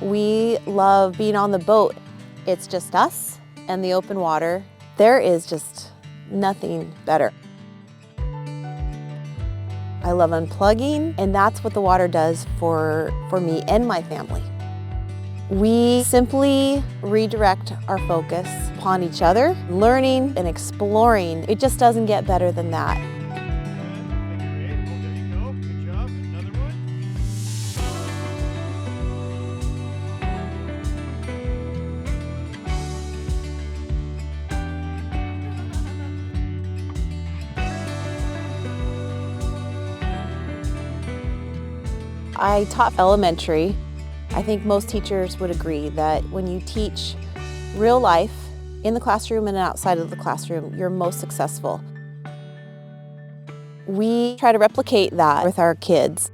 We love being on the boat. It's just us and the open water. There is just nothing better. I love unplugging, and that's what the water does for me and my family. We simply redirect our focus upon each other, learning and exploring. It just doesn't get better than that. I taught elementary. I think most teachers would agree that when you teach real life in the classroom and outside of the classroom, you're most successful. We try to replicate that with our kids.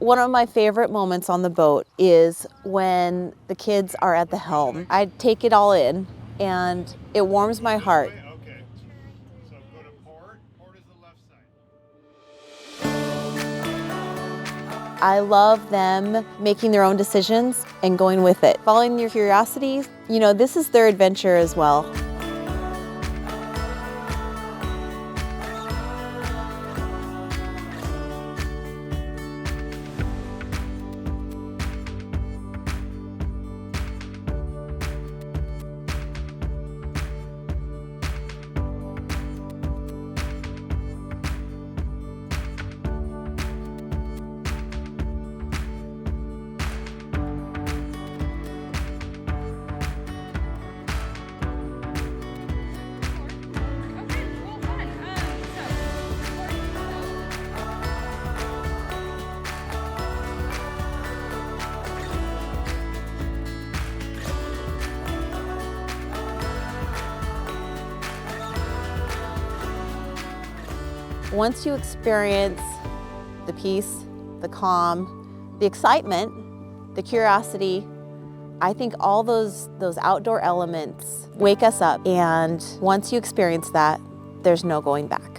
One of my favorite moments on the boat is when the kids are at the helm. I take it all in, and it warms my heart. Okay. So go to port. Port is the left side. I love them making their own decisions and going with it. Following your curiosities, this is their adventure as well. Once you experience the peace, the calm, the excitement, the curiosity, I think all those outdoor elements wake us up. And once you experience that, there's no going back.